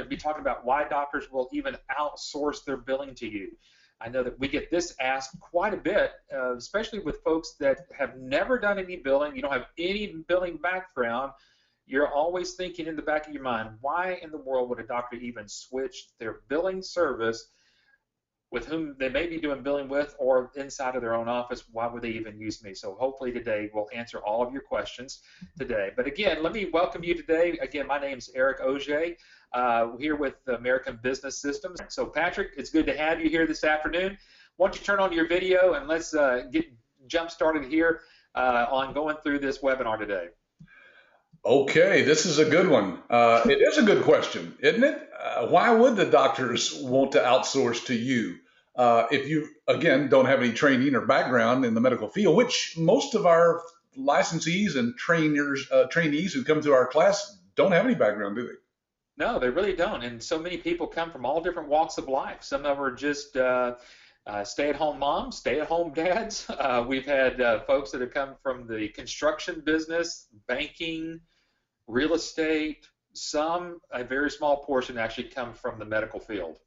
to be talking about why doctors will even outsource their billing to you. I know that we get this asked quite a bit, especially with folks that have never done any billing. You don't have any billing background. You're always thinking in the back of your mind, why in the world would a doctor even switch their billing service with whom they may be doing billing with or inside of their own office? Why would they even use me? So hopefully today we'll answer all of your questions today. But again, let me welcome you today. Again, my name is Eric Auger, here with American Business Systems. So Patrick, it's good to have you here this afternoon. Why don't you turn on your video and let's get jump started here on going through this webinar today. Okay, this is a good one. It is a good question, isn't it? Why would the doctors want to outsource to you if you, again, don't have any training or background in the medical field, which most of our licensees and trainees who come to our class don't have any background, do they? No, they really don't. And so many people come from all different walks of life. Some of them are just stay-at-home moms, stay-at-home dads. We've had folks that have come from the construction business, banking, real estate. Some, a very small portion, actually come from the medical field.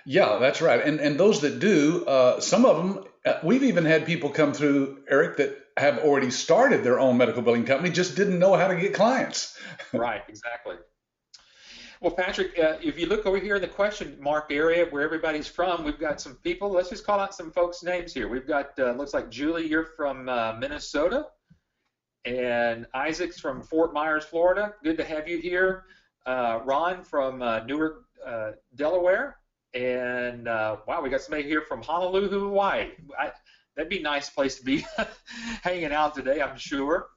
Yeah, that's right. And those that do, some of them, we've even had people come through, Eric, that have already started their own medical billing company, just didn't know how to get clients. Right, exactly. Well, Patrick, if you look over here in the question mark area where everybody's from, we've got some people. Let's just call out some folks' names here. We've got, looks like Julie, you're from Minnesota, and Isaac's from Fort Myers, Florida. Good to have you here. Ron from Newark, Delaware. And wow, we got somebody here from Honolulu, Hawaii. That'd be a nice place to be hanging out today, I'm sure.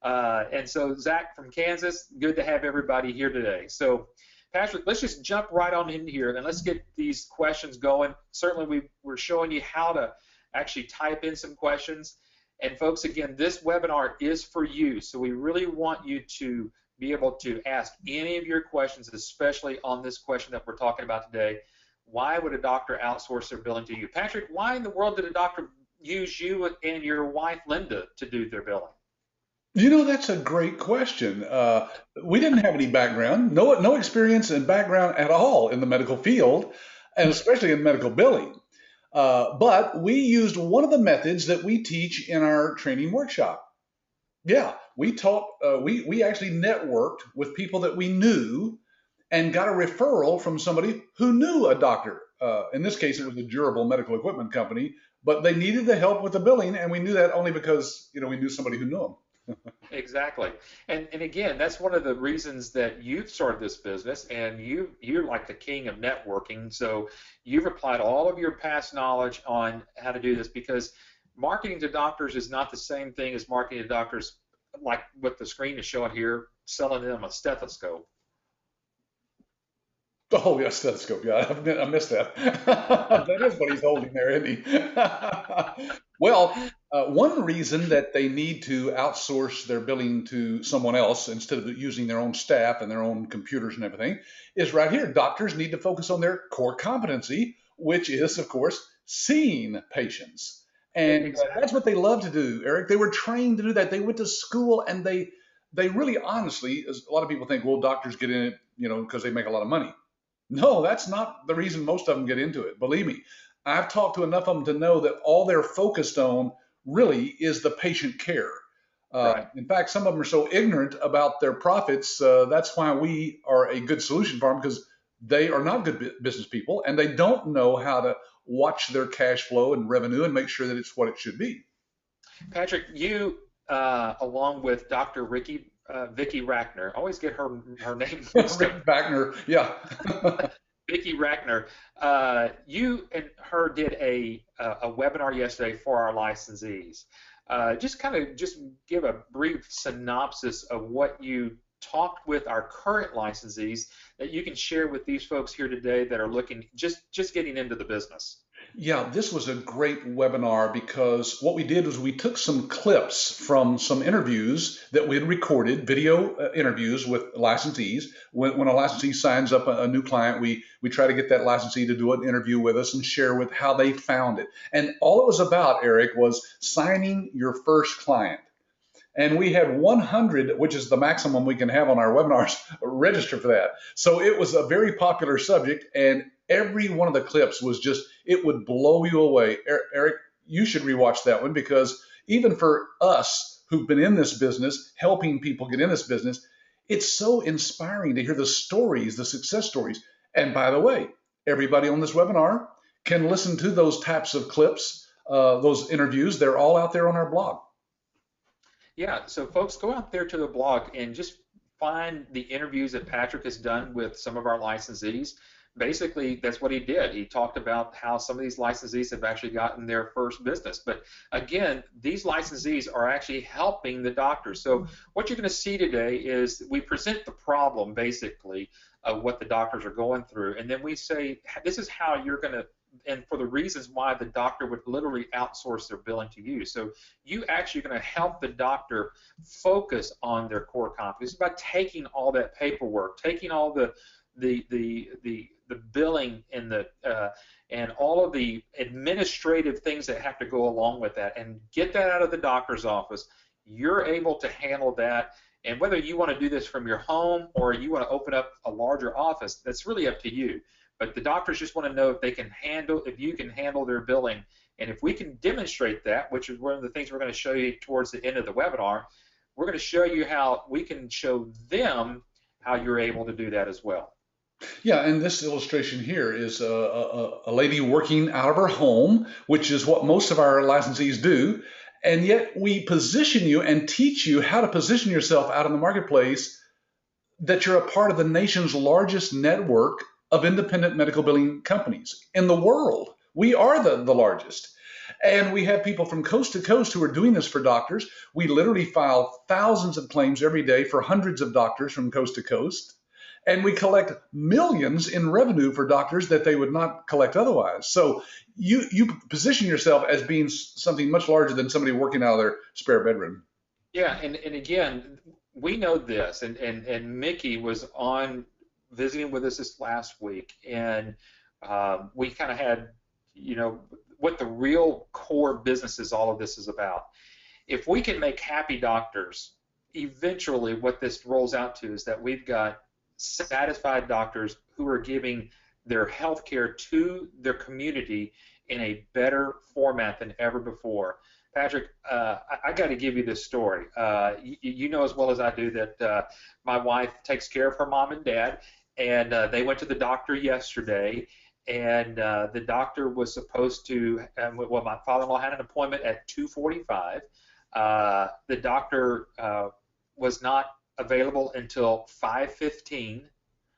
And so Zach from Kansas, good to have everybody here today. So Patrick, let's just jump right on in here and let's get these questions going. Certainly we're showing you how to actually type in some questions. And folks, again, this webinar is for you. So we really want you to be able to ask any of your questions, especially on this question that we're talking about today. Why would a doctor outsource their billing to you? Patrick, why in the world did a doctor use you and your wife, Linda, to do their billing? You know, that's a great question. We didn't have any background, no experience and background at all in the medical field, and especially in medical billing. But we used one of the methods that we teach in our training workshop. Yeah, we taught, we actually networked with people that we knew and got a referral from somebody who knew a doctor. In this case, it was a durable medical equipment company, but they needed the help with the billing, and we knew that only because, you know, we knew somebody who knew them. Exactly. And again, that's one of the reasons that you've started this business, and you're like the king of networking. So you've applied all of your past knowledge on how to do this, because marketing to doctors is not the same thing as marketing to doctors like what the screen is showing here, selling them a stethoscope. Oh, yeah, stethoscope. Yeah, I missed that. That is what he's holding there, isn't he? Well, one reason that they need to outsource their billing to someone else instead of using their own staff and their own computers and everything is right here. Doctors need to focus on their core competency, which is, of course, seeing patients. And Exactly. that's what they love to do, Eric. They were trained to do that. They went to school, and they really honestly, as a lot of people think, well, doctors get in it, you know, because they make a lot of money. No, that's not the reason most of them get into it. Believe me, I've talked to enough of them to know that all they're focused on really is the patient care. Right. In fact, some of them are so ignorant about their profits. That's why we are a good solution for them, because they are not good business people, and they don't know how to watch their cash flow and revenue and make sure that it's what it should be. Patrick, you, along with Dr. Vicki Rackner, I always get her name. Rick Wagner, yeah. Vicki Rackner, you and her did a webinar yesterday for our licensees. Just give a brief synopsis of what you talked with our current licensees that you can share with these folks here today that are looking, just getting into the business. Yeah, this was a great webinar because what we did was we took some clips from some interviews that we had recorded, video interviews with licensees. When a licensee signs up a new client, we try to get that licensee to do an interview with us and share with how they found it. And all it was about, Eric, was signing your first client. And we had 100, which is the maximum we can have on our webinars, register for that. So it was a very popular subject, and every one of the clips was just, it would blow you away. Eric, you should rewatch that one, because even for us who've been in this business, helping people get in this business, it's so inspiring to hear the stories, the success stories. And by the way, everybody on this webinar can listen to those types of clips, those interviews. They're all out there on our blog. Yeah, so folks, go out there to the blog and just find the interviews that Patrick has done with some of our licensees. Basically, that's what he did. He talked about how some of these licensees have actually gotten their first business. But again, these licensees are actually helping the doctors. So what you're going to see today is we present the problem, basically, of what the doctors are going through. And then we say, this is how you're going to, and for the reasons why the doctor would literally outsource their billing to you. So you actually are going to help the doctor focus on their core competencies by taking all that paperwork, taking all the billing and and all of the administrative things that have to go along with that, and get that out of the doctor's office. You're able to handle that. And whether you want to do this from your home or you want to open up a larger office, that's really up to you. But the doctors just want to know if they can handle, if you can handle their billing. And if we can demonstrate that, which is one of the things we're going to show you towards the end of the webinar, we're going to show you how we can show them how you're able to do that as well. Yeah, and this illustration here is a lady working out of her home, which is what most of our licensees do. And yet we position you and teach you how to position yourself out in the marketplace, that you're a part of the nation's largest network of independent medical billing companies in the world. We are the largest. And we have people from coast to coast who are doing this for doctors. We literally file thousands of claims every day for hundreds of doctors from coast to coast. And we collect millions in revenue for doctors that they would not collect otherwise. So you position yourself as being something much larger than somebody working out of their spare bedroom. Yeah, and again, we know this, and Mickey was on visiting with us this last week, and we kind of had, what the real core business is, all of this is about. If we can make happy doctors, eventually what this rolls out to is that we've got satisfied doctors who are giving their health care to their community in a better format than ever before. Patrick, I got to give you this story. You know as well as I do that my wife takes care of her mom and dad, and they went to the doctor yesterday, and the doctor was supposed to, well, my father-in-law had an appointment at 2:45. The doctor was not available until 5:15.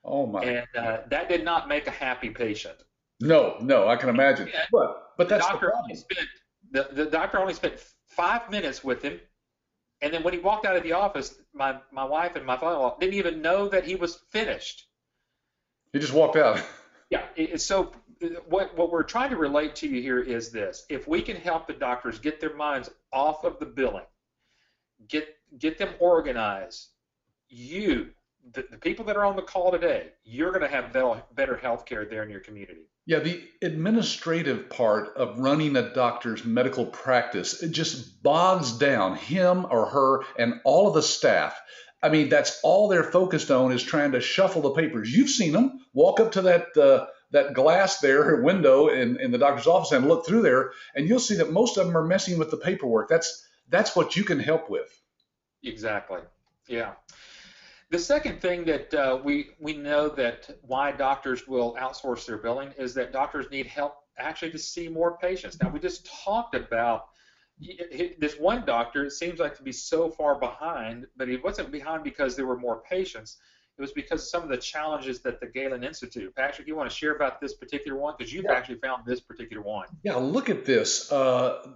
Oh my! And that did not make a happy patient. No, I can imagine. Yeah. But that's the doctor the doctor only spent 5 minutes with him, and then when he walked out of the office, my wife and my father-in-law didn't even know that he was finished. He just walked out. Yeah. So what we're trying to relate to you here is this: if we can help the doctors get their minds off of the billing, get them organized, the people that are on the call today, you're going to have better health care there in your community. Yeah, the administrative part of running a doctor's medical practice, it just bogs down him or her and all of the staff. I mean, that's all they're focused on, is trying to shuffle the papers. You've seen them walk up to that glass there, window in the doctor's office, and look through there, and you'll see that most of them are messing with the paperwork. That's what you can help with. Exactly. Yeah. The second thing that we know that why doctors will outsource their billing is that doctors need help actually to see more patients. Now, we just talked about this one doctor. It seems like to be so far behind, but he wasn't behind because there were more patients. It was because of some of the challenges that the Galen Institute. Patrick, you want to share about this particular one? Because you've actually found this particular one. Yeah, look at this.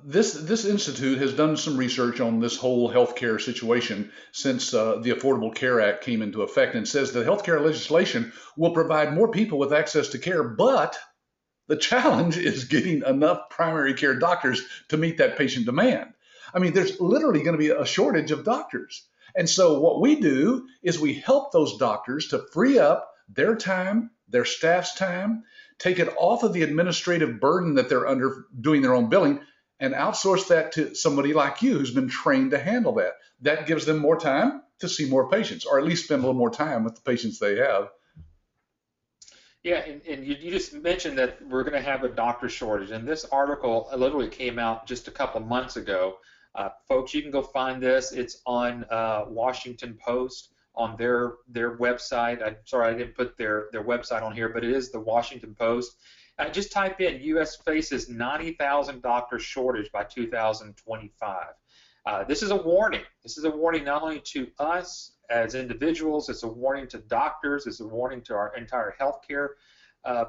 This institute has done some research on this whole healthcare situation since the Affordable Care Act came into effect, and says that healthcare legislation will provide more people with access to care, but the challenge is getting enough primary care doctors to meet that patient demand. I mean, there's literally going to be a shortage of doctors. And so what we do is we help those doctors to free up their time, their staff's time, take it off of the administrative burden that they're under doing their own billing, and outsource that to somebody like you who's been trained to handle that. That gives them more time to see more patients, or at least spend a little more time with the patients they have. Yeah, and you just mentioned that we're going to have a doctor shortage, and this article literally came out just a couple months ago. Folks, you can go find this. It's on Washington Post on their website. I'm sorry I didn't put their website on here, but it is the Washington Post. Just type in U.S. faces 90,000 doctor shortage by 2025. This is a warning. This is a warning not only to us as individuals, it's a warning to doctors, it's a warning to our entire healthcare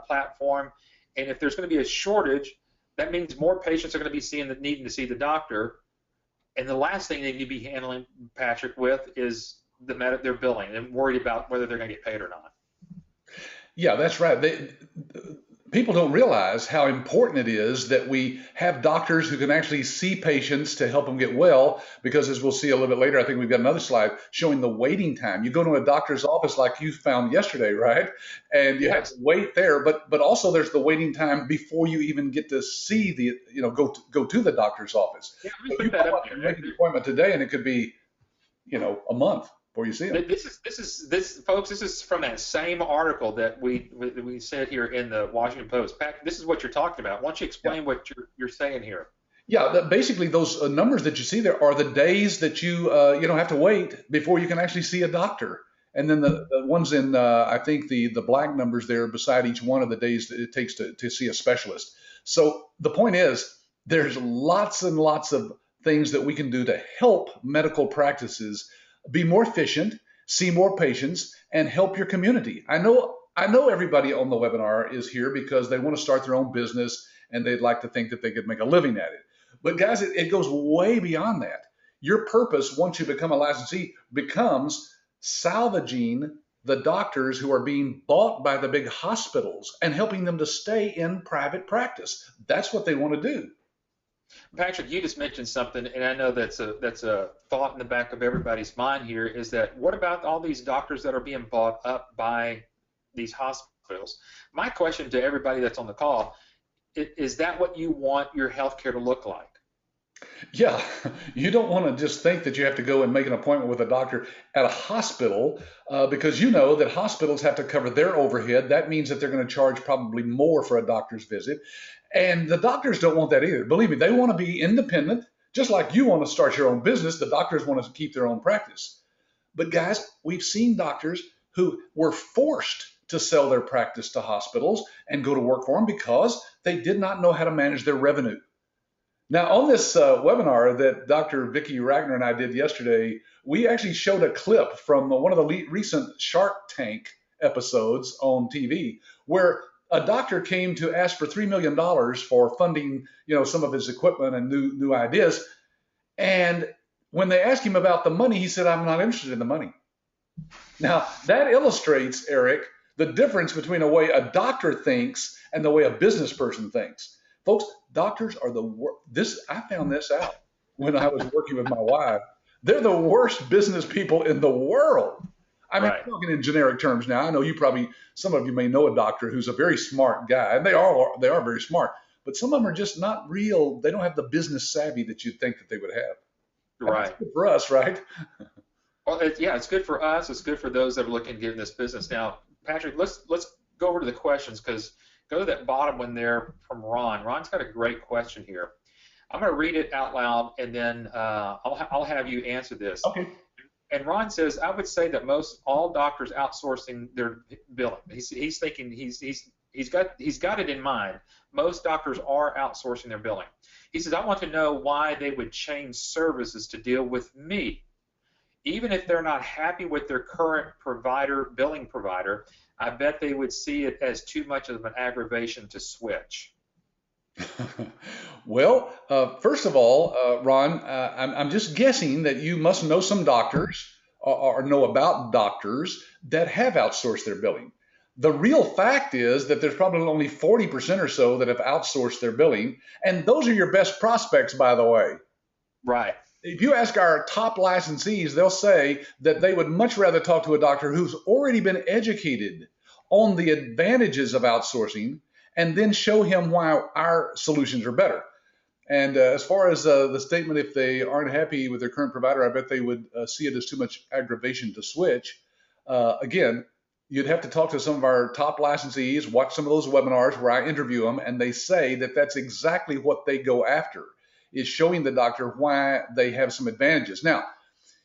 platform. And if there's going to be a shortage, that means more patients are going to be needing to see the doctor. And the last thing they need to be handling, Patrick, with is their billing and worried about whether they're going to get paid or not. Yeah, that's right. People don't realize how important it is that we have doctors who can actually see patients to help them get well, because as we'll see a little bit later, I think we've got another slide showing the waiting time. You go to a doctor's office like you found yesterday, right? And you have to wait there, but also there's the waiting time before you even get to see go to the doctor's office. Yeah, let me So put you that might up want to there. make an appointment today and it could be, a month before you see them. This folks, this is from that same article that we said here in the Washington Post. Pat, this is what you're talking about. Why don't you explain what you're saying here? Yeah, basically those numbers that you see there are the days that you have to wait before you can actually see a doctor. And then the ones in I think the black numbers there beside each one of the days that it takes to see a specialist. So the point is there's lots and lots of things that we can do to help medical practices be more efficient, see more patients, and help your community. I know everybody on the webinar is here because they want to start their own business and they'd like to think that they could make a living at it. But guys, it goes way beyond that. Your purpose, once you become a licensee, becomes salvaging the doctors who are being bought by the big hospitals and helping them to stay in private practice. That's what they want to do. Patrick, you just mentioned something, and I know that's a thought in the back of everybody's mind here, is that what about all these doctors that are being bought up by these hospitals? My question to everybody that's on the call, is that what you want your healthcare to look like? Yeah, you don't want to just think that you have to go and make an appointment with a doctor at a hospital because you know that hospitals have to cover their overhead. That means that they're going to charge probably more for a doctor's visit. And the doctors don't want that either. Believe me, they want to be independent, just like you want to start your own business. The doctors want to keep their own practice. But guys, we've seen doctors who were forced to sell their practice to hospitals and go to work for them because they did not know how to manage their revenue. Now, on this webinar that Dr. Vicki Ragnar and I did yesterday, we actually showed a clip from one of the recent Shark Tank episodes on TV where a doctor came to ask for $3 million for funding, some of his equipment and new ideas. And when they asked him about the money, he said, "I'm not interested in the money." Now, that illustrates, Eric, the difference between the way a doctor thinks and the way a business person thinks. Folks, doctors are the worst. I found this out when I was working with my wife. They're the worst business people in the world. I mean, I'm talking in generic terms now. I know some of you may know a doctor who's a very smart guy, and they are very smart, but some of them are just not real. They don't have the business savvy that you'd think that they would have. Right. That's good for us, right? Well, it's good for us. It's good for those that are looking to get in this business. Now, Patrick, let's go over to the questions, because go to that bottom one there from Ron. Ron's got a great question here. I'm going to read it out loud, and then I'll have you answer this. Okay. And Ron says, I would say that most all doctors outsourcing their billing. He's thinking he's got it in mind. Most doctors are outsourcing their billing. He says, I want to know why they would change services to deal with me. Even if they're not happy with their current billing provider, I bet they would see it as too much of an aggravation to switch. Well, first of all, Ron, I'm just guessing that you must know some doctors or know about doctors that have outsourced their billing. The real fact is that there's probably only 40% or so that have outsourced their billing, and those are your best prospects, by the way. Right. If you ask our top licensees, they'll say that they would much rather talk to a doctor who's already been educated on the advantages of outsourcing and then show him why our solutions are better. And as far as the statement, if they aren't happy with their current provider, I bet they would see it as too much aggravation to switch. Again, you'd have to talk to some of our top licensees, watch some of those webinars where I interview them, and they say that that's exactly what they go after, is showing the doctor why they have some advantages. Now,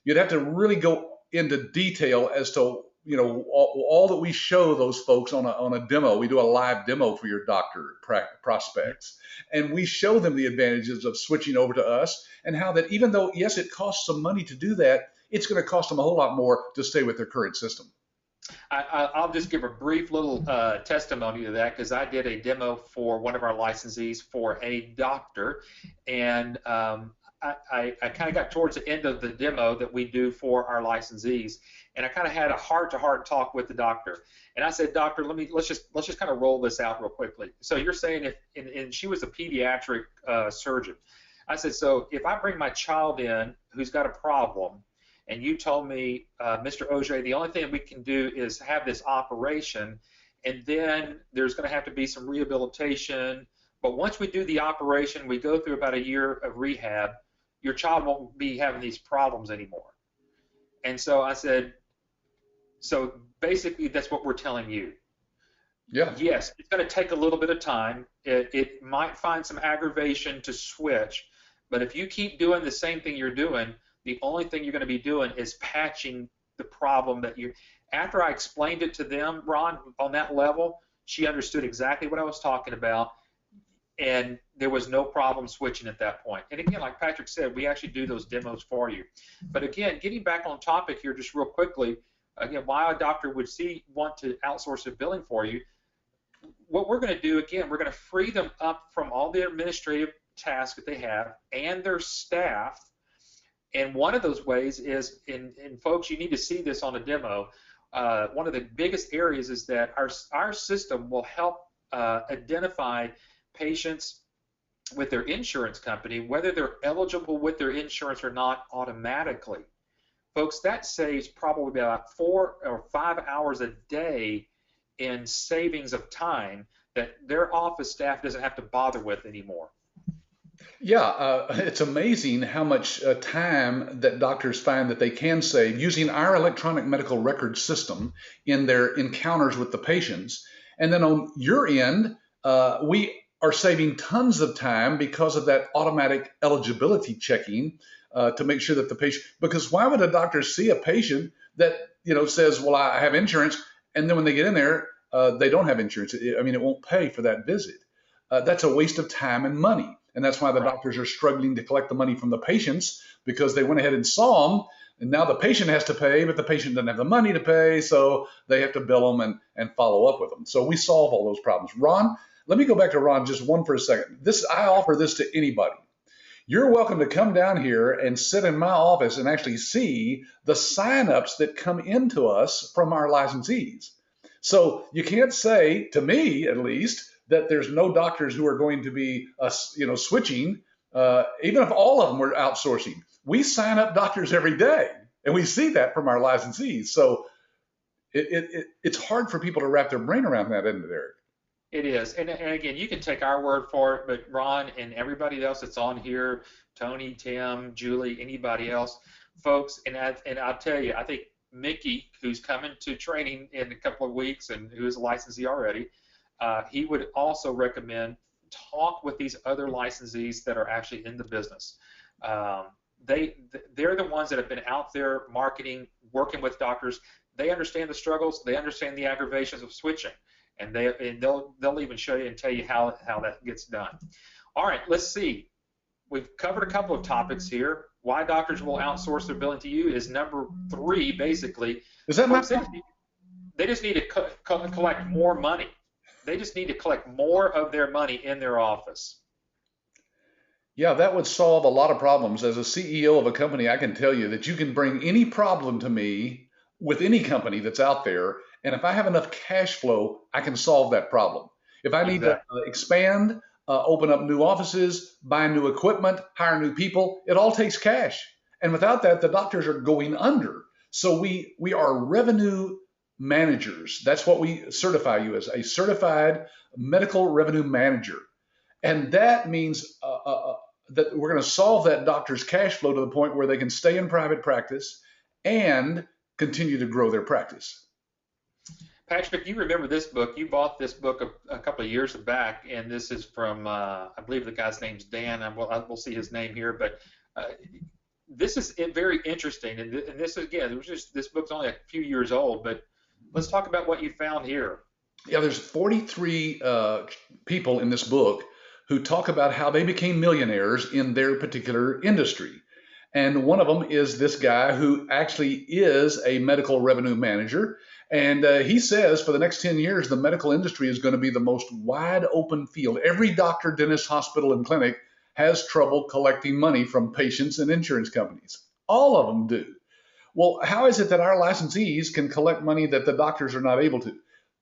you'd have to really go into detail as to all that we show those folks on a demo. We do a live demo for your doctor prospects, and we show them the advantages of switching over to us, and how that even though yes it costs some money to do that, it's going to cost them a whole lot more to stay with their current system. I'll just give a brief little testimony to that, because I did a demo for one of our licensees for a doctor, and I kind of got towards the end of the demo that we do for our licensees, and I kind of had a heart-to-heart talk with the doctor, and I said, "Doctor, let's just kind of roll this out real quickly." So you're saying and she was a pediatric surgeon. I said, "So if I bring my child in who's got a problem, and you told me, Mr. Auger, the only thing we can do is have this operation, and then there's going to have to be some rehabilitation, but once we do the operation, we go through about a year of rehab, your child won't be having these problems anymore." And so I said, so basically that's what we're telling you. Yeah. Yes, it's going to take a little bit of time. It might find some aggravation to switch, but if you keep doing the same thing you're doing, the only thing you're going to be doing is patching the problem that you. After I explained it to them, Ron, on that level, she understood exactly what I was talking about, and there was no problem switching at that point. And again, like Patrick said, we actually do those demos for you. But again, getting back on topic here just real quickly, again, why a doctor would want to outsource their billing for you, what we're going to do, again, we're going to free them up from all the administrative tasks that they have and their staff. And one of those ways is, and folks, you need to see this on a demo, one of the biggest areas is that our system will help identify patients with their insurance company, whether they're eligible with their insurance or not, automatically. Folks, that saves probably about 4 or 5 hours a day in savings of time that their office staff doesn't have to bother with anymore. Yeah, it's amazing how much time that doctors find that they can save using our electronic medical record system in their encounters with the patients. And then on your end, we are saving tons of time because of that automatic eligibility checking to make sure that the patient, because why would a doctor see a patient that, says, well, I have insurance, and then when they get in there, they don't have insurance. I mean, it won't pay for that visit. That's a waste of time and money. And that's why the doctors are struggling to collect the money from the patients, because they went ahead and saw them, and now the patient has to pay, but the patient doesn't have the money to pay, so they have to bill them and follow up with them. So we solve all those problems. Ron, let me go back to Ron just one for a second. I offer this to anybody. You're welcome to come down here and sit in my office and actually see the signups that come into us from our licensees. So you can't say, to me at least, that there's no doctors who are going to be, switching. Even if all of them were outsourcing, we sign up doctors every day, and we see that from our licensees. So it's hard for people to wrap their brain around that, isn't it, Eric? It is, and again, you can take our word for it, but Ron and everybody else that's on here, Tony, Tim, Julie, anybody else, folks, and I'll tell you, I think Mickey, who's coming to training in a couple of weeks and who is a licensee already, he would also recommend talk with these other licensees that are actually in the business. They're the ones that have been out there marketing, working with doctors. They understand the struggles. They understand the aggravations of switching, and they'll even show you and tell you how that gets done. All right, let's see. We've covered a couple of topics here. Why doctors will outsource their billing to you is number 3, basically. Is that my? They just need to collect more money. They just need to collect more of their money in their office. Yeah, that would solve a lot of problems. As a CEO of a company, I can tell you that you can bring any problem to me with any company that's out there, and if I have enough cash flow, I can solve that problem. If I need to expand, open up new offices, buy new equipment, hire new people, it all takes cash. And without that, the doctors are going under. So we are revenue managers. That's what we certify you as, a certified medical revenue manager. And that means that we're going to solve that doctor's cash flow to the point where they can stay in private practice and continue to grow their practice. Patrick, you remember this book? You bought this book a couple of years back, and this is from I believe the guy's name's Dan. I will see his name here, but this is very interesting. And this again, it was just this book's only a few years old, but let's talk about what you found here. Yeah, there's 43 people in this book who talk about how they became millionaires in their particular industry. And one of them is this guy who actually is a medical revenue manager. And he says for the next 10 years, the medical industry is going to be the most wide open field. Every doctor, dentist, hospital, and clinic has trouble collecting money from patients and insurance companies. All of them do. Well, how is it that our licensees can collect money that the doctors are not able to?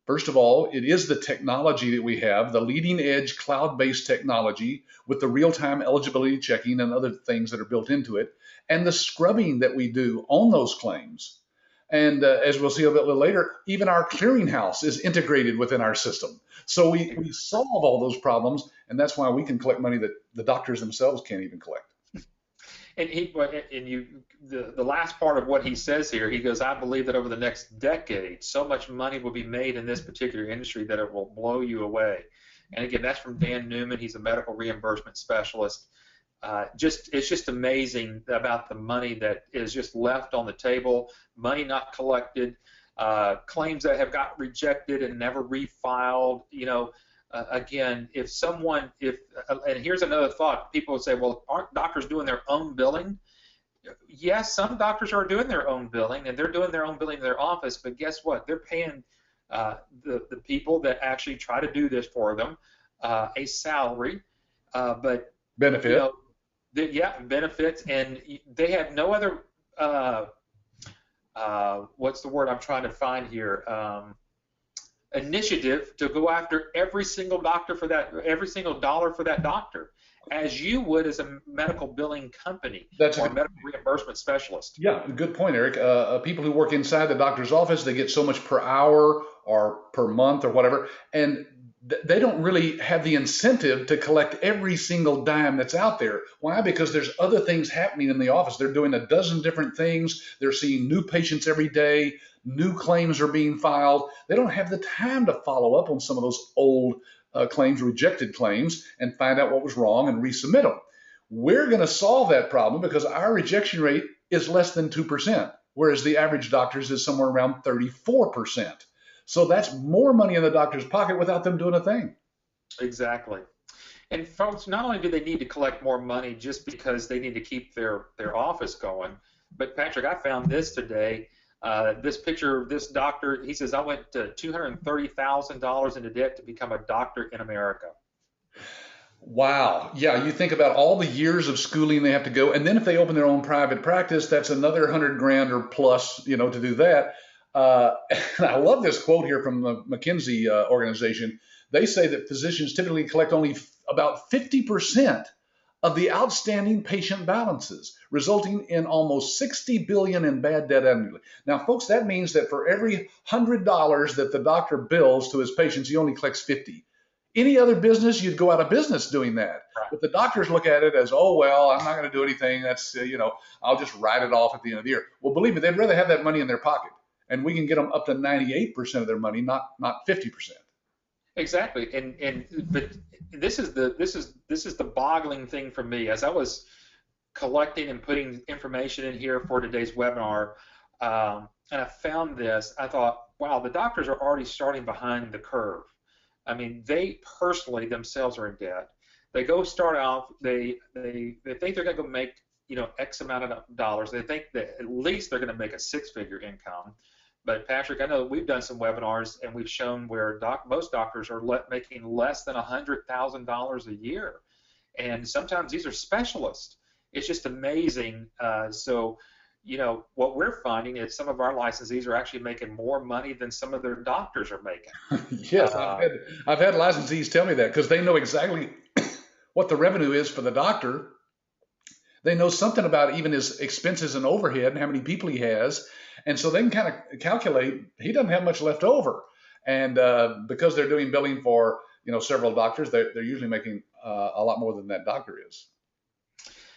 First of all, it is the technology that we have, the leading edge cloud-based technology with the real-time eligibility checking and other things that are built into it, and the scrubbing that we do on those claims. And as we'll see a bit later, even our clearinghouse is integrated within our system. So we solve all those problems, and that's why we can collect money that the doctors themselves can't even collect. And the last part of what he says here, he goes, I believe that over the next decade, so much money will be made in this particular industry that it will blow you away. And again, that's from Dan Newman. He's a medical reimbursement specialist. It's just amazing about the money that is just left on the table, money not collected, claims that have got rejected and never refiled. Again, and here's another thought. People would say, well, aren't doctors doing their own billing? Yes, some doctors are doing their own billing, and they're doing their own billing in their office, but guess what? They're paying the people that actually try to do this for them a salary, but benefit. Benefits, and they have no other, what's the word I'm trying to find here? Initiative to go after every single dollar for that doctor, as you would as a medical billing company or a medical reimbursement specialist. Yeah, good point, Eric. People who work inside the doctor's office, they get so much per hour or per month or whatever, and they don't really have the incentive to collect every single dime that's out there. Why? Because there's other things happening in the office. They're doing a dozen different things. They're seeing new patients every day. New claims are being filed. They don't have the time to follow up on some of those old claims, rejected claims, and find out what was wrong and resubmit them. We're going to solve that problem because our rejection rate is less than 2%, whereas the average doctor's is somewhere around 34%. So that's more money in the doctor's pocket without them doing a thing. Exactly. And folks, not only do they need to collect more money just because they need to keep their office going, but Patrick, I found this today. This picture of this doctor, he says, I went to $230,000 into debt to become a doctor in America. Wow. Yeah, you think about all the years of schooling they have to go, and then if they open their own private practice, that's another 100 grand or plus, to do that. And I love this quote here from the McKinsey organization. They say that physicians typically collect only about 50% of the outstanding patient balances, resulting in almost $60 billion in bad debt annually. Now, folks, that means that for every $100 that the doctor bills to his patients, he only collects 50. Any other business, you'd go out of business doing that. Right. But the doctors look at it as, oh, well, I'm not going to do anything. That's, I'll just write it off at the end of the year. Well, believe me, they'd rather have that money in their pocket. And we can get them up to 98% of their money, not 50%. Exactly. But this is the boggling thing for me. As I was collecting and putting information in here for today's webinar, and I found this, I thought, wow, the doctors are already starting behind the curve. I mean, they personally themselves are in debt. They go start out, they think they're going to go make, X amount of dollars. They think that at least they're going to make a six-figure income. But Patrick, I know we've done some webinars and we've shown where most doctors are making less than $100,000 a year, and sometimes these are specialists. It's just amazing. So, what we're finding is some of our licensees are actually making more money than some of their doctors are making. Yes, I've had licensees tell me that because they know exactly what the revenue is for the doctor. They know something about even his expenses and overhead and how many people he has. And so they can kind of calculate he doesn't have much left over. And because they're doing billing for, several doctors, they're usually making a lot more than that doctor is.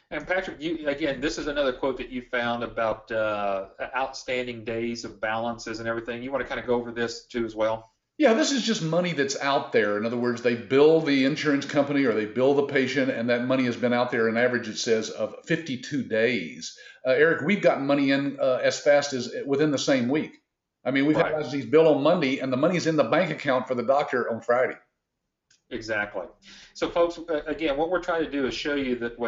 And Patrick, you again, this is another quote that you found about outstanding days of balances and everything. You want to kind of go over this too as well? Yeah, this is just money that's out there. In other words, they bill the insurance company or they bill the patient, and that money has been out there, an average, it says, of 52 days. Eric, we've gotten money in as fast as within the same week. I mean, we've had Right. these bill on Monday, and the money's in the bank account for the doctor on Friday. Exactly. So, folks, again, what we're trying to do is show you that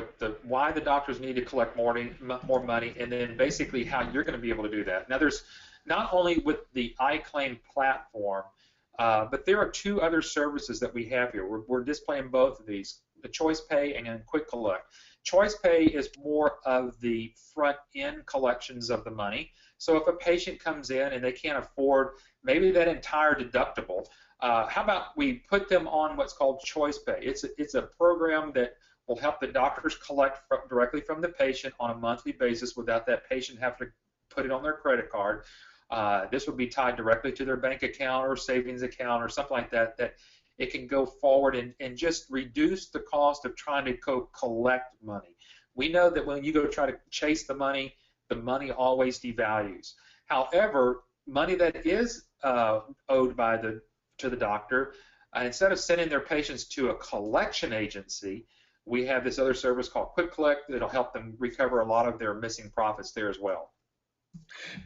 why the doctors need to collect more money, and then basically how you're going to be able to do that. Now, there's not only with the iClaim platform, but there are two other services that we have here. We're displaying both of these: the Choice Pay and then Quick Collect. Choice Pay is more of the front end collections of the money. So, if a patient comes in and they can't afford maybe that entire deductible, how about we put them on what's called Choice Pay? It's a program that will help the doctors collect directly from the patient on a monthly basis without that patient having to put it on their credit card. This would be tied directly to their bank account or savings account or something like that, that it can go forward and just reduce the cost of trying to go collect money. We know that when you go try to chase the money always devalues. However, money that is owed by to the doctor, instead of sending their patients to a collection agency, we have this other service called Quick Collect that'll help them recover a lot of their missing profits there as well.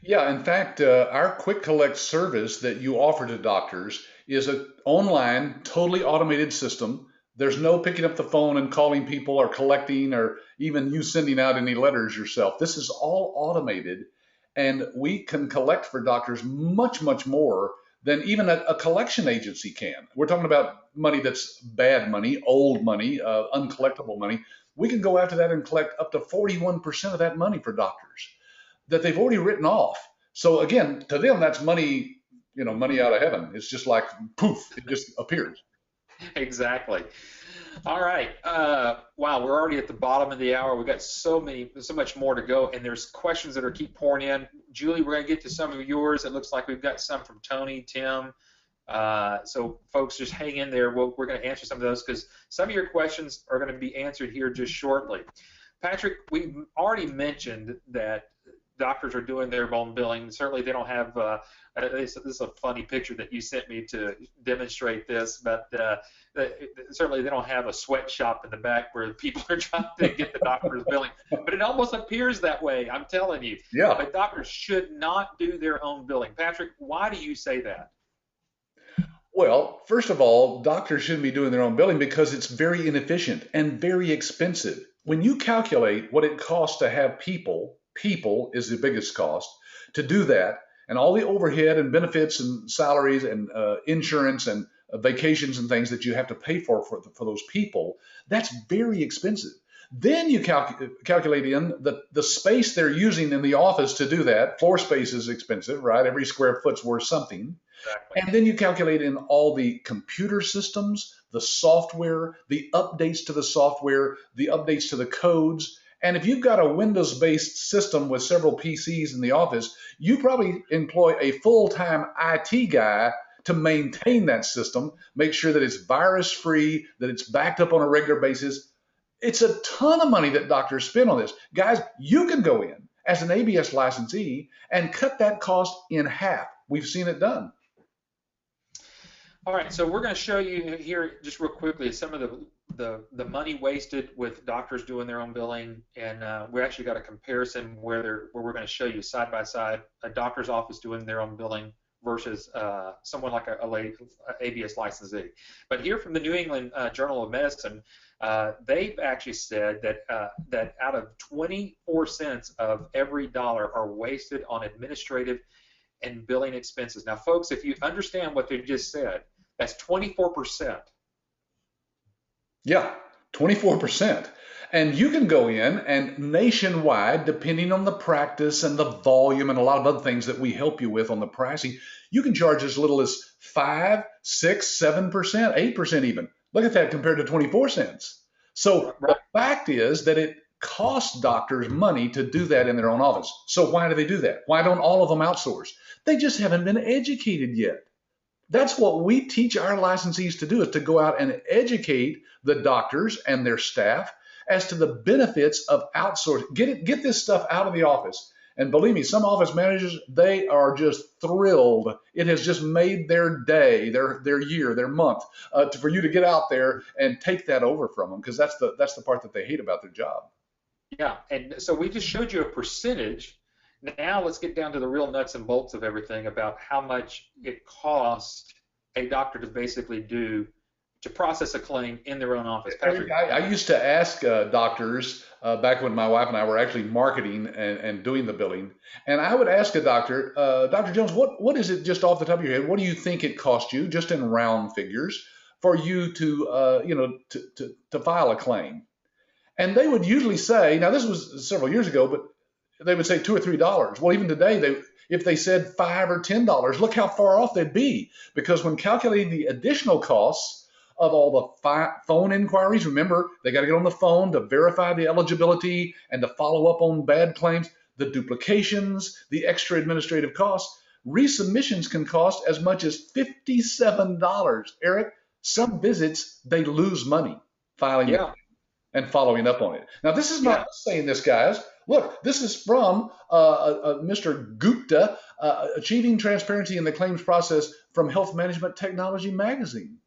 Yeah, in fact, our Quick Collect service that you offer to doctors is an online, totally automated system. There's no picking up the phone and calling people or collecting or even you sending out any letters yourself. This is all automated, and we can collect for doctors much, much more than even a collection agency can. We're talking about money that's bad money, old money, uncollectible money. We can go after that and collect up to 41% of that money for doctors that they've already written off. So again, to them, that's money, money out of heaven. It's just like poof, it just appears. Exactly. All right. Wow, we're already at the bottom of the hour. We've got so much more to go, and there's questions that are keep pouring in. Julie, we're going to get to some of yours. It looks like we've got some from Tony, Tim. So, folks, just hang in there. We're going to answer some of those because some of your questions are going to be answered here just shortly. Patrick, we already mentioned that doctors are doing their own billing. Certainly, they don't have. This is a funny picture that you sent me to demonstrate this, but certainly they don't have a sweatshop in the back where people are trying to get the doctor's billing. But it almost appears that way. I'm telling you. Yeah. But doctors should not do their own billing. Patrick, why do you say that? Well, first of all, doctors shouldn't be doing their own billing because it's very inefficient and very expensive. When you calculate what it costs to have people is the biggest cost to do that, and all the overhead and benefits and salaries and insurance and vacations and things that you have to pay for those people, that's very expensive. Then you calculate in the space they're using in the office to do that. Floor space is expensive, right? Every square foot's worth something. Exactly. And then you calculate in all the computer systems, the software, the updates to the software, the updates to the codes. And if you've got a Windows-based system with several PCs in the office, you probably employ a full-time IT guy to maintain that system, make sure that it's virus-free, that it's backed up on a regular basis. It's a ton of money that doctors spend on this. Guys, you can go in as an ABS licensee and cut that cost in half. We've seen it done. All right, so we're going to show you here just real quickly some of the money wasted with doctors doing their own billing, and we actually got a comparison where we're going to show you side by side a doctor's office doing their own billing versus someone like a ABS licensee. But here from the New England Journal of Medicine, they've actually said that out of 24 cents of every dollar are wasted on administrative and billing expenses. Now, folks, if you understand what they just said, that's 24%. Yeah, 24%. And you can go in and nationwide, depending on the practice and the volume and a lot of other things that we help you with on the pricing, you can charge as little as 5, 6, 7%, 8% even. Look at that compared to 24 cents. So Right. the fact is that it costs doctors money to do that in their own office. So why do they do that? Why don't all of them outsource? They just haven't been educated yet. That's what we teach our licensees to do, is to go out and educate the doctors and their staff as to the benefits of outsourcing. Get this stuff out of the office. And believe me, some office managers, they are just thrilled. It has just made their day, their year, their month, for you to get out there and take that over from them, because that's the part that they hate about their job. Yeah, and so we just showed you a percentage. Now let's get down to the real nuts and bolts of everything about how much it costs a doctor to basically do to process a claim in their own office. Eric, Patrick. I used to ask doctors back when my wife and I were actually marketing and doing the billing, and I would ask a doctor, Dr. Jones, what is it, just off the top of your head, what do you think it cost you, just in round figures, for you to to file a claim? And they would usually say, now this was several years ago, but they would say $2 or $3. Well, even today, if they said $5 or $10, look how far off they'd be. Because when calculating the additional costs of all the phone inquiries, remember, they got to get on the phone to verify the eligibility and to follow up on bad claims, the duplications, the extra administrative costs, resubmissions can cost as much as $57. Eric, some visits, they lose money filing the Yeah, and following up on it. Now, this is not yeah. us saying this, guys. Look, this is from Mr. Gupta, Achieving Transparency in the Claims Process from Health Management Technology Magazine.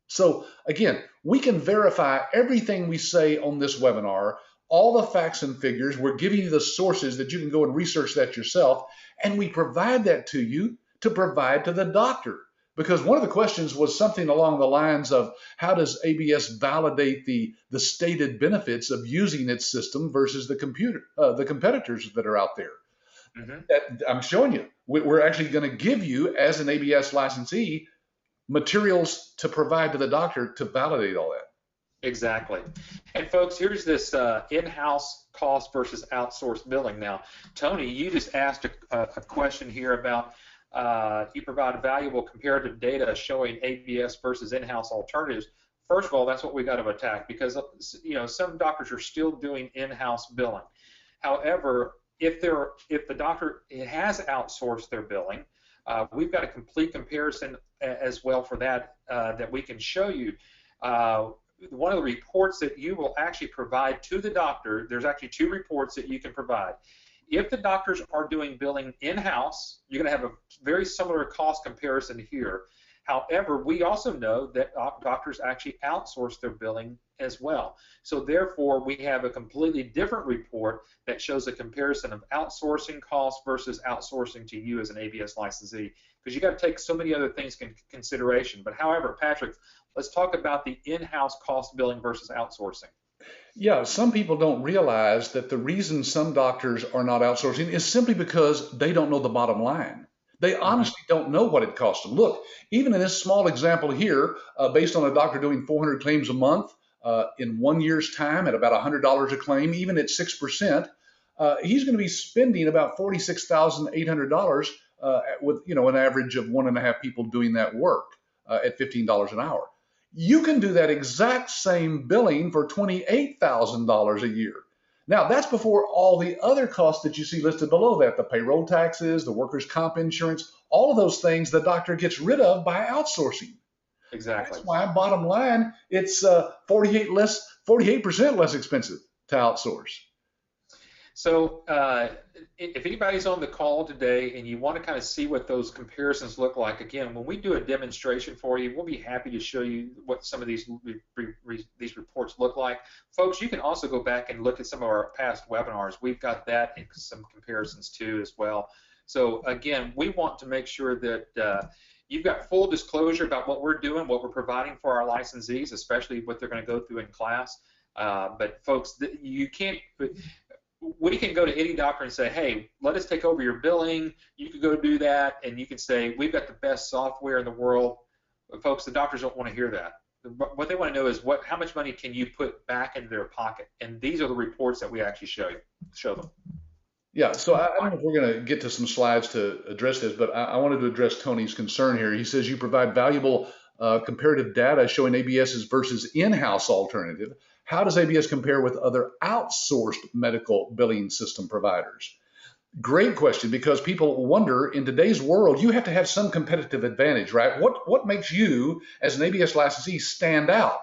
So, again, we can verify everything we say on this webinar, all the facts and figures. We're giving you the sources that you can go and research that yourself, and we provide that to you to provide to the doctor. Because one of the questions was something along the lines of, how does ABS validate the stated benefits of using its system versus the competitors that are out there? Hmm. That I'm showing you. We're actually going to give you, as an ABS licensee, materials to provide to the doctor to validate all that. Exactly. And folks, here's this in-house cost versus outsourced billing. Now, Tony, you just asked a question here about you provide valuable comparative data showing ABS versus in-house alternatives. First of all, that's what we got to attack, because some doctors are still doing in-house billing. However, if the doctor has outsourced their billing, we've got a complete comparison as well for that that we can show you. One of the reports that you will actually provide to the doctor, there's actually two reports that you can provide. If the doctors are doing billing in-house, you're going to have a very similar cost comparison here. However, we also know that doctors actually outsource their billing as well. So therefore, we have a completely different report that shows a comparison of outsourcing costs versus outsourcing to you as an ABS licensee, because you got to take so many other things in consideration. But however, Patrick, let's talk about the in-house cost billing versus outsourcing. Yeah, some people don't realize that the reason some doctors are not outsourcing is simply because they don't know the bottom line. They Mhm. honestly don't know what it costs them. Look, even in this small example here, based on a doctor doing 400 claims a month in 1 year's time at about $100 a claim, even at 6%, he's going to be spending about $46,800 with an average of 1.5 people doing that work at $15 an hour. You can do that exact same billing for $28,000 a year. Now, that's before all the other costs that you see listed below that, the payroll taxes, the workers' comp insurance, all of those things the doctor gets rid of by outsourcing. That's Exactly. why, bottom line, it's 48% less expensive to outsource. So if anybody's on the call today and you want to kind of see what those comparisons look like, again, when we do a demonstration for you, we'll be happy to show you what some of these reports look like. Folks, you can also go back and look at some of our past webinars. We've got that and some comparisons too as well. So again, we want to make sure that you've got full disclosure about what we're doing, what we're providing for our licensees, especially what they're going to go through in class. But folks, you can't. We can go to any doctor and say, hey, let us take over your billing. You can go do that, and you can say, we've got the best software in the world. But folks, the doctors don't want to hear that. What they want to know is how much money can you put back into their pocket? And these are the reports that we actually show them. Yeah, so I don't know if we're going to get to some slides to address this, but I wanted to address Tony's concern here. He says you provide valuable comparative data showing ABS's versus in-house alternative. How does ABS compare with other outsourced medical billing system providers? Great question, because people wonder, in today's world, you have to have some competitive advantage, right? What makes you, as an ABS licensee, stand out?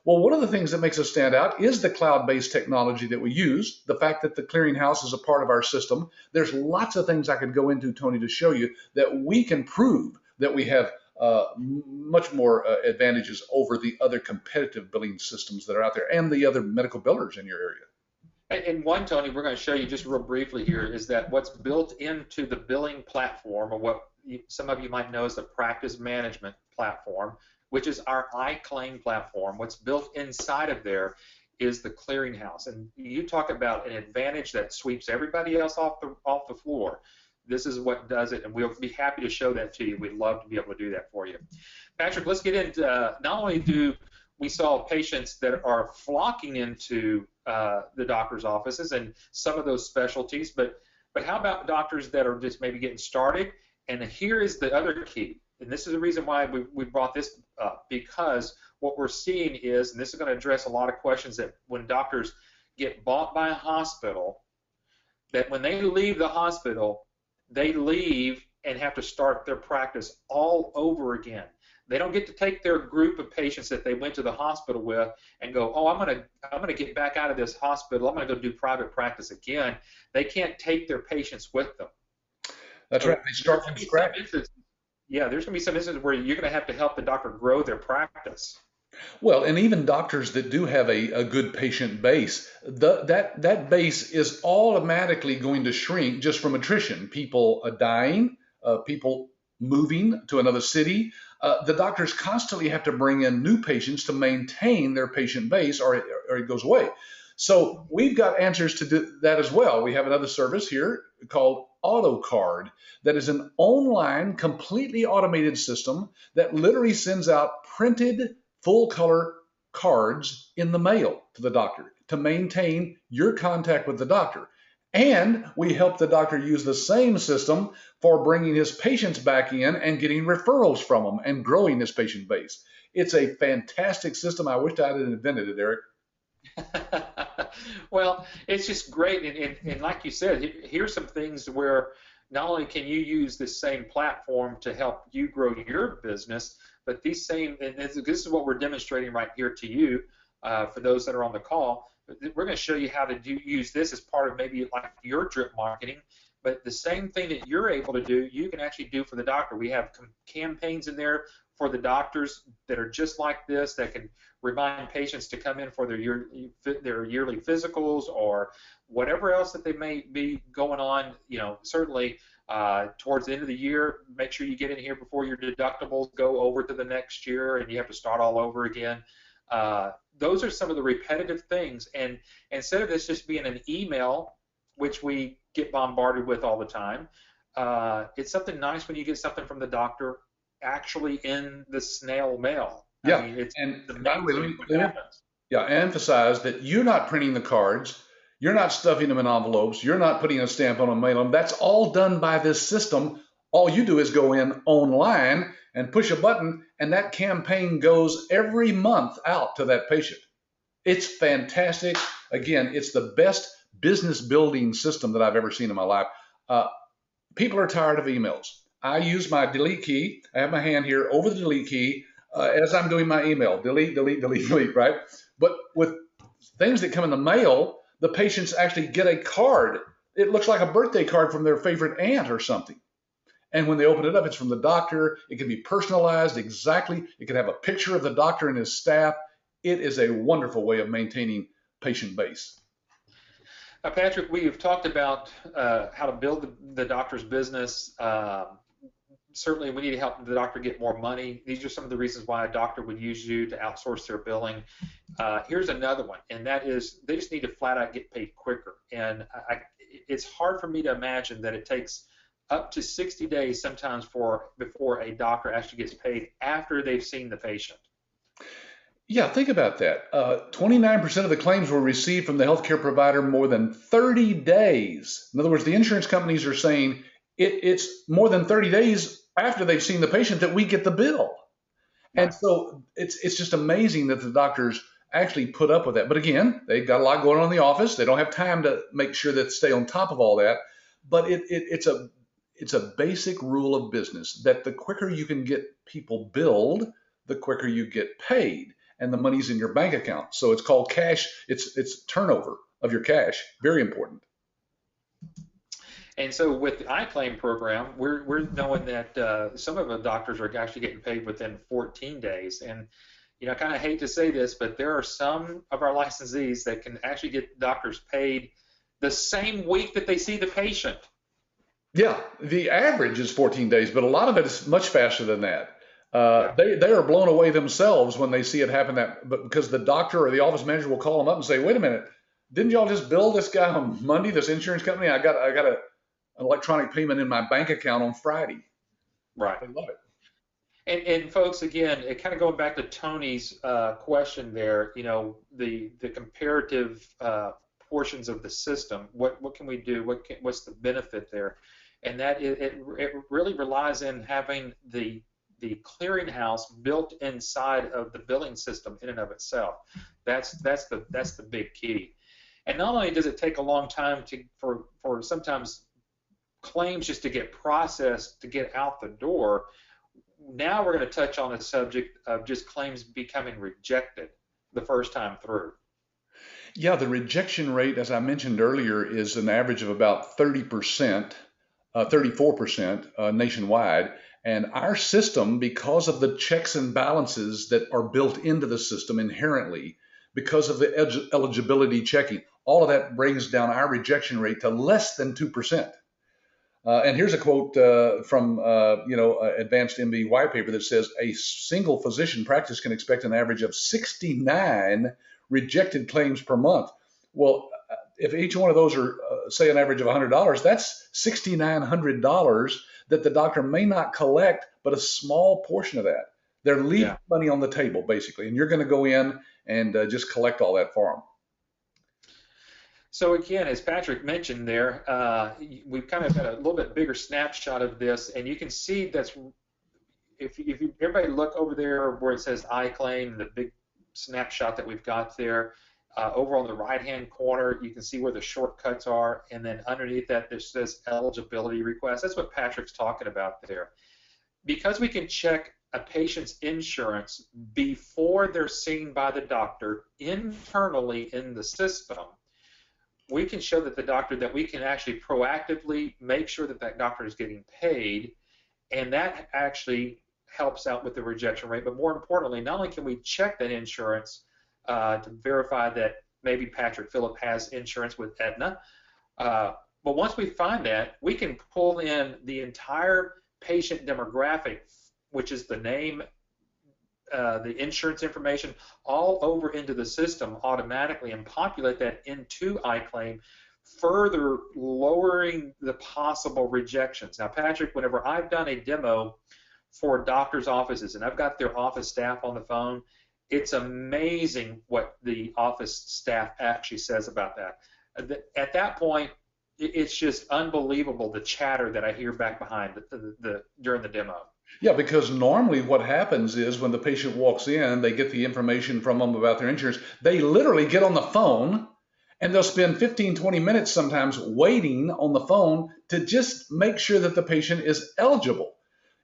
Well, one of the things that makes us stand out is the cloud-based technology that we use, the fact that the clearinghouse is a part of our system. There's lots of things I could go into, Tony, to show you that we can prove that we have much more advantages over the other competitive billing systems that are out there and the other medical billers in your area. And one, Tony, we're going to show you just real briefly here is that what's built into the billing platform, or what some of you might know as the practice management platform, which is our iClaim platform. What's built inside of there is the clearinghouse. And you talk about an advantage that sweeps everybody else off the floor. This is what does it, and we'll be happy to show that to you. We'd love to be able to do that for you. Patrick, let's get into not only do we saw patients that are flocking into the doctor's offices and some of those specialties, but how about doctors that are just maybe getting started? And here is the other key, and this is the reason why we brought this up, because what we're seeing is, and this is going to address a lot of questions, that when doctors get bought by a hospital, that when they leave the hospital, they leave and have to start their practice all over again. They don't get to take their group of patients that they went to the hospital with and go, oh, I'm gonna get back out of this hospital. I'm gonna go do private practice again. They can't take their patients with them. That's right. They start from scratch. Yeah, there's gonna be some instances where you're gonna have to help the doctor grow their practice. Well, and even doctors that do have a good patient base, that base is automatically going to shrink just from attrition. People dying, people moving to another city. The doctors constantly have to bring in new patients to maintain their patient base, or it goes away. So we've got answers to that as well. We have another service here called AutoCard that is an online, completely automated system that literally sends out printed full color cards in the mail to the doctor to maintain your contact with the doctor. And we help the doctor use the same system for bringing his patients back in and getting referrals from them and growing his patient base. It's a fantastic system. I wish I had invented it, Eric. Well, it's just great. And like you said, here's some things where not only can you use this same platform to help you grow your business, but these same, and this is what we're demonstrating right here to you, for those that are on the call. We're going to show you how to use this as part of maybe like your drip marketing, but the same thing that you're able to do, you can actually do for the doctor. We have campaigns in there for the doctors that are just like this, that can remind patients to come in for their yearly physicals or whatever else that they may be going on. You know, certainly towards the end of the year, make sure you get in here before your deductibles go over to the next year and you have to start all over again. Those are some of the repetitive things, and instead of this just being an email, which we get bombarded with all the time, it's something nice when you get something from the doctor actually in the snail mail. Yeah, I mean, it's and the by the way, main thing that happens. I emphasize that you're not printing the cards, you're not stuffing them in envelopes, you're not putting a stamp on them, mail them. That's all done by this system. All you do is go in online and push a button, and that campaign goes every month out to that patient. It's fantastic. Again, it's the best business building system that I've ever seen in my life. People are tired of emails. I use my delete key. I have my hand here over the delete key as I'm doing my email. Delete, delete, delete, delete, right? But with things that come in the mail, the patients actually get a card. It looks like a birthday card from their favorite aunt or something. And when they open it up, it's from the doctor. It can be personalized exactly. It can have a picture of the doctor and his staff. It is a wonderful way of maintaining patient base. Patrick, we have talked about how to build the doctor's business. Certainly, we need to help the doctor get more money. These are some of the reasons why a doctor would use you to outsource their billing. Here's another one, and that is they just need to flat out get paid quicker. And it's hard for me to imagine that it takes up to 60 days sometimes before a doctor actually gets paid after they've seen the patient. Yeah, think about that. 29% of the claims were received from the healthcare provider more than 30 days. In other words, the insurance companies are saying it's more than 30 days after they've seen the patient that we get the bill. And so it's just amazing that the doctors actually put up with that. But again, they've got a lot going on in the office. They don't have time to make sure that stay on top of all that. But it's a basic rule of business that the quicker you can get people billed, the quicker you get paid. and the money's in your bank account. So it's called cash. It's turnover of your cash. Very important. And so with the iClaim program, we're knowing that some of the doctors are actually getting paid within 14 days. And I kind of hate to say this, but there are some of our licensees that can actually get doctors paid the same week that they see the patient. Yeah, the average is 14 days, but a lot of it is much faster than that. Yeah. They are blown away themselves when they see it happen but because the doctor or the office manager will call them up and say, "Wait a minute, didn't y'all just bill this guy on Monday? This insurance company, I got an electronic payment in my bank account on Friday." Right. They love it. And folks, again, it kind of going back to Tony's question there, the comparative portions of the system. What can we do? What's the benefit there? And that it really relies in having the clearinghouse built inside of the billing system in and of itself. That's the big key. And not only does it take a long time for sometimes claims just to get processed to get out the door. Now we're going to touch on the subject of just claims becoming rejected the first time through. Yeah, the rejection rate, as I mentioned earlier, is an average of about 30%, 34% nationwide. And our system, because of the checks and balances that are built into the system inherently, because of the eligibility checking, all of that brings down our rejection rate to less than 2%. And here's a quote from Advanced MB white paper that says a single physician practice can expect an average of 69 rejected claims per month. Well, if each one of those are, say, an average of $100, that's $6,900 that the doctor may not collect, but a small portion of that. They're leaving money on the table, basically, and you're going to go in and just collect all that for them. So again, as Patrick mentioned there, we've kind of got a little bit bigger snapshot of this, and you can see that's if everybody look over there where it says iClaim, the big snapshot that we've got there, over on the right-hand corner, you can see where the shortcuts are, and then underneath that, there says eligibility request. That's what Patrick's talking about there. Because we can check a patient's insurance before they're seen by the doctor internally in the system, we can show that the doctor that we can actually proactively make sure that that doctor is getting paid, and that actually helps out with the rejection rate. But more importantly, not only can we check that insurance to verify that maybe Patrick Phillip has insurance with Aetna, but once we find that, we can pull in the entire patient demographic, which is the name, the insurance information, all over into the system automatically and populate that into iClaim, further lowering the possible rejections. Now, Patrick, whenever I've done a demo for doctors' offices and I've got their office staff on the phone, it's amazing what the office staff actually says about that. At that point, it's just unbelievable the chatter that I hear back behind during the demo. Yeah, because normally what happens is when the patient walks in, they get the information from them about their insurance. They literally get on the phone and they'll spend 15, 20 minutes sometimes waiting on the phone to just make sure that the patient is eligible.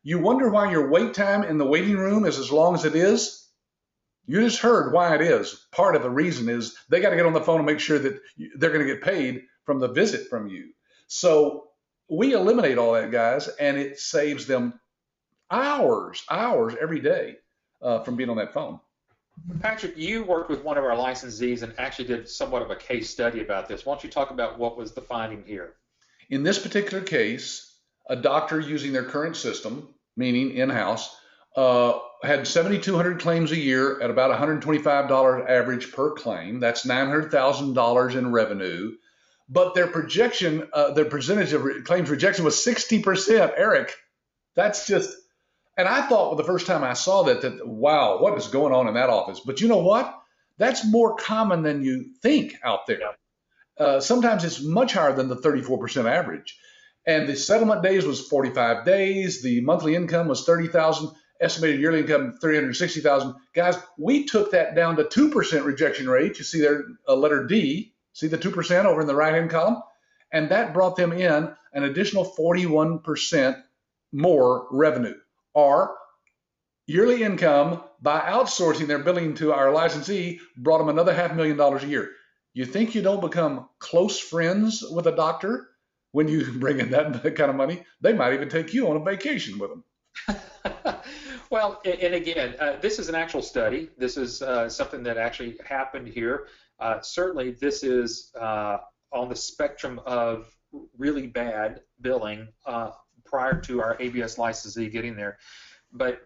You wonder why your wait time in the waiting room is as long as it is? You just heard why it is. Part of the reason is they got to get on the phone and make sure that they're going to get paid from the visit from you. So we eliminate all that, guys, and it saves them hours every day from being on that phone. Patrick, you worked with one of our licensees and actually did somewhat of a case study about this. Why don't you talk about what was the finding here? In this particular case, a doctor using their current system, meaning in-house, had 7,200 claims a year at about $125 average per claim. That's $900,000 in revenue. But their projection, their percentage of claims rejection was 60%. Eric, that's just... And I thought the first time I saw that, wow, what is going on in that office? But you know what? That's more common than you think out there. Sometimes it's much higher than the 34% average. And the settlement days was 45 days. The monthly income was $30,000. Estimated yearly income $360,000. Guys, we took that down to 2% rejection rate. You see there, letter D. See the 2% over in the right-hand column? And that brought them in an additional 41% more revenue. Or yearly income by outsourcing their billing to our licensee brought them another $500,000 a year. You think you don't become close friends with a doctor when you bring in that kind of money? They might even take you on a vacation with them. Well, and again, this is an actual study. This is something that actually happened here. Certainly, this is on the spectrum of really bad billing prior to our ABS licensee getting there. But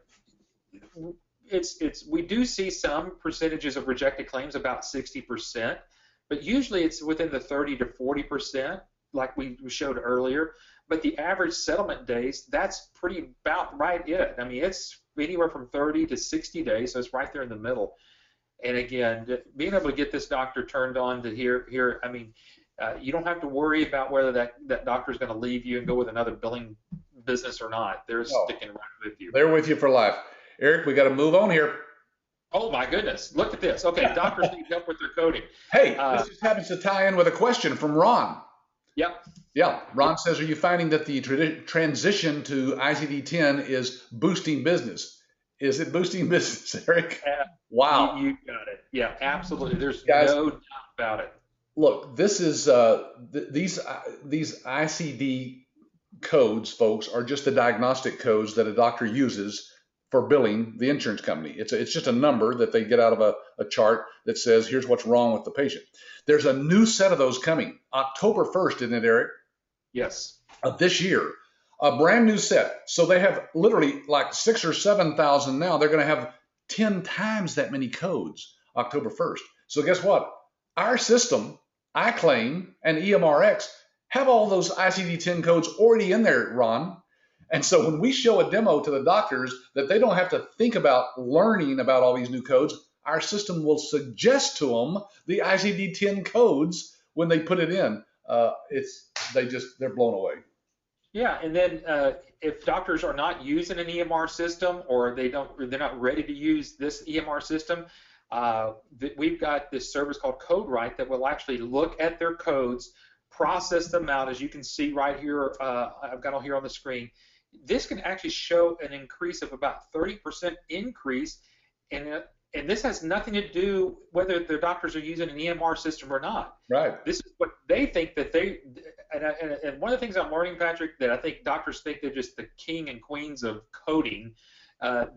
we do see some percentages of rejected claims, about 60%, but usually it's within the 30 to 40%, like we showed earlier. But the average settlement days, that's pretty about right it. I mean, it's anywhere from 30 to 60 days, so it's right there in the middle. And again, being able to get this doctor turned on to here, I mean, you don't have to worry about whether that doctor is going to leave you and go with another billing business or not. They're Oh, sticking right with you. they're with you for life. Eric, we got to move on here. Oh my goodness, look at this. Okay, doctors need help with their coding. Hey, Uh, this just happens to tie in with a question from Ron. yep. Yeah, Ron says, are you finding that the transition to ICD-10 is boosting business? Is it boosting business, Eric? Wow. You got it. Yeah, absolutely. There's Guys, no doubt about it. look, this is these ICD codes, folks, are just the diagnostic codes that a doctor uses for billing the insurance company. It's just a number that they get out of a chart that says, here's what's wrong with the patient. There's a new set of those coming October 1st, isn't it, Eric? Yes. Of this year, a brand new set. So they have literally like 6 or 7,000 now. They're going to have 10 times that many codes October 1st. So guess what? Our system, iClaim and EMRX, have all those ICD-10 codes already in there, Ron. And so when we show a demo to the doctors that they don't have to think about learning about all these new codes, our system will suggest to them the ICD-10 codes when they put it in. They're blown away. Yeah, and then if doctors are not using an EMR system or they're not ready to use this EMR system, we've got this service called CodeWrite that will actually look at their codes, process them out. As you can see right here, I've got on here on the screen. This can actually show an increase of about 30% increase in and this has nothing to do whether their doctors are using an EMR system or not. Right. This is what they think that and one of the things I'm learning, Patrick, that I think doctors think they're just the king and queens of coding.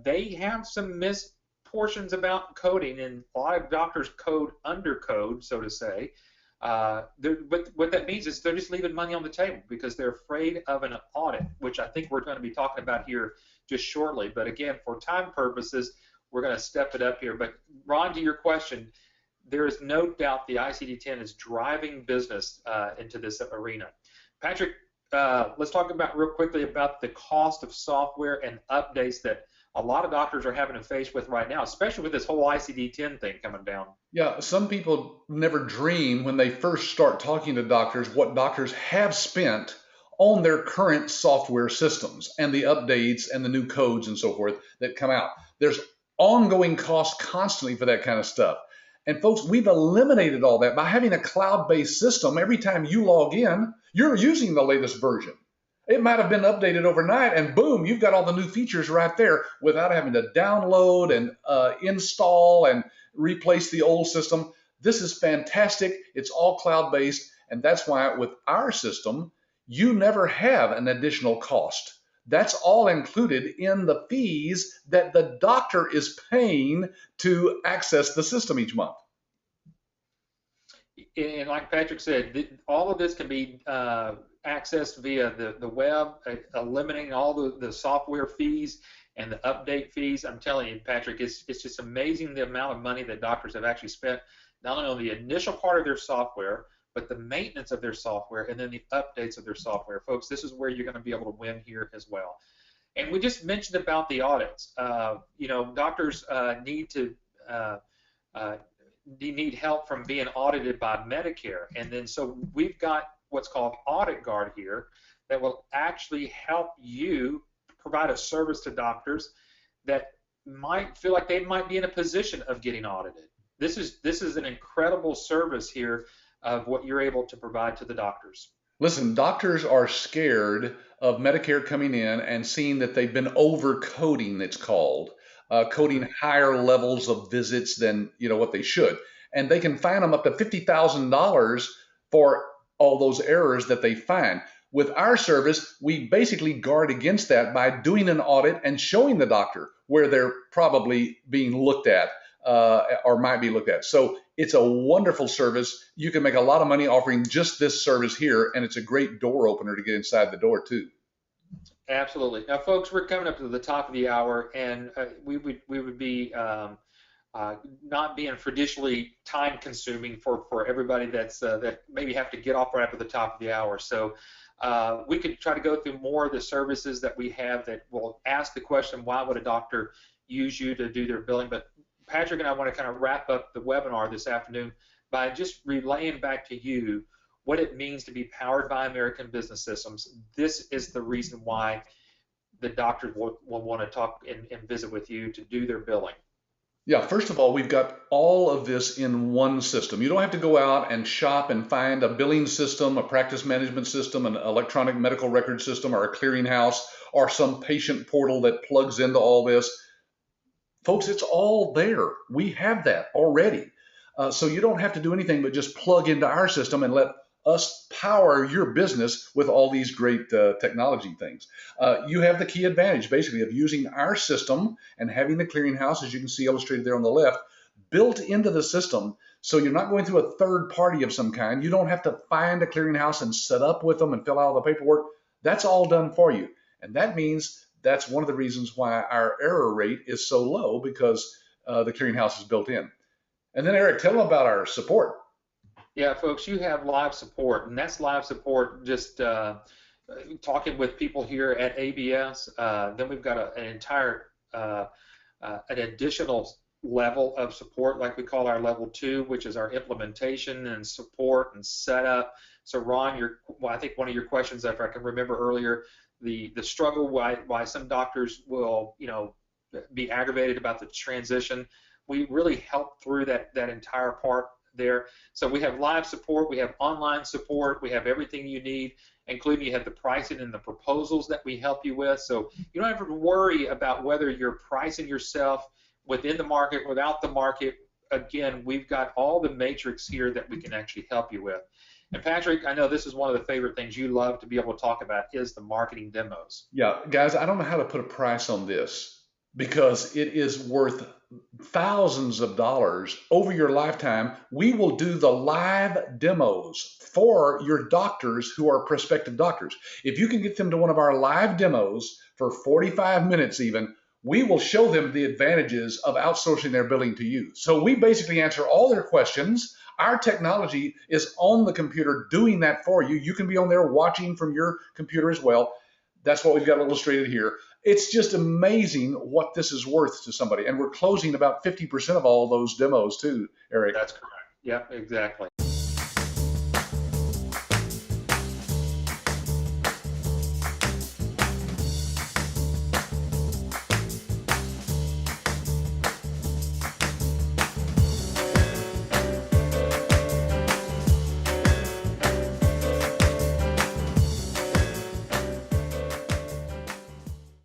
They have some missed portions about coding, and a lot of doctors code under code, so to say. But what that means is they're just leaving money on the table because they're afraid of an audit, which I think we're going to be talking about here just shortly. But again, for time purposes, we're going to step it up here. But Ron, to your question, there is no doubt the ICD-10 is driving business into this arena. Patrick, let's talk about real quickly about the cost of software and updates that a lot of doctors are having to face with right now, especially with this whole ICD-10 thing coming down. Yeah, some people never dream when they first start talking to doctors what doctors have spent on their current software systems and the updates and the new codes and so forth that come out. There's ongoing costs constantly for that kind of stuff. And folks, we've eliminated all that by having a cloud-based system. Every time you log in, you're using the latest version. It might have been updated overnight, and boom, you've got all the new features right there without having to download and install and replace the old system. This is fantastic. It's all cloud-based, and that's why with our system, you never have an additional cost. That's all included in the fees that the doctor is paying to access the system each month. And like Patrick said, all of this can be accessed via the web, eliminating all the software fees and the update fees. I'm telling you, Patrick, it's just amazing the amount of money that doctors have actually spent, not only on the initial part of their software, but the maintenance of their software and then the updates of their software. Folks, this is where you're going to be able to win here as well. And we just mentioned about the audits. Doctors need help from being audited by Medicare. And then so we've got what's called Audit Guard here that will actually help you provide a service to doctors that might feel like they might be in a position of getting audited. This is an incredible service here of what you're able to provide to the doctors. Listen, doctors are scared of Medicare coming in and seeing that they've been overcoding, it's called. coding higher levels of visits than what they should, and they can fine them up to $50,000 for all those errors that they find. With our service, we basically guard against that by doing an audit and showing the doctor where they're probably being looked at or might be looked at. So it's a wonderful service. You can make a lot of money offering just this service here, and it's a great door opener to get inside the door too. Absolutely. Now, folks, we're coming up to the top of the hour, and we would be not being traditionally time consuming for everybody that maybe have to get off right after the top of the hour. So we could try to go through more of the services that we have that will ask the question, why would a doctor use you to do their billing? But Patrick and I want to kind of wrap up the webinar this afternoon by just relaying back to you what it means to be powered by American Business Systems. This is the reason why the doctors will want to talk and visit with you to do their billing. Yeah, first of all, we've got all of this in one system. You don't have to go out and shop and find a billing system, a practice management system, an electronic medical record system, or a clearinghouse, or some patient portal that plugs into all this. Folks, it's all there. We have that already. So you don't have to do anything but just plug into our system and let us power your business with all these great technology things. You have the key advantage, basically, of using our system and having the clearinghouse, as you can see illustrated there on the left, built into the system. So you're not going through a third party of some kind. You don't have to find a clearinghouse and set up with them and fill out all the paperwork. That's all done for you. And that means that's one of the reasons why our error rate is so low, because the clearinghouse is built in. And then, Eric, tell them about our support. Yeah, folks, you have live support, and that's live support just talking with people here at ABS. Then we've got an entire, an additional level of support, like we call our level 2, which is our implementation and support and setup. So Ron, I think one of your questions, if I can remember earlier, the struggle why some doctors will be aggravated about the transition. We really help through that entire part there. So we have live support, we have online support, we have everything you need, including you have the pricing and the proposals that we help you with. So you don't have to worry about whether you're pricing yourself within the market, without the market. Again, we've got all the matrix here that we can actually help you with. And Patrick, I know this is one of the favorite things you love to be able to talk about is the marketing demos. Yeah, guys, I don't know how to put a price on this because it is worth thousands of dollars over your lifetime. We will do the live demos for your doctors who are prospective doctors. If you can get them to one of our live demos for 45 minutes even, we will show them the advantages of outsourcing their billing to you. So we basically answer all their questions. Our technology is on the computer doing that for you. You can be on there watching from your computer as well. That's what we've got illustrated here. It's just amazing what this is worth to somebody. And we're closing about 50% of all those demos too, Eric. That's correct. Yep, exactly.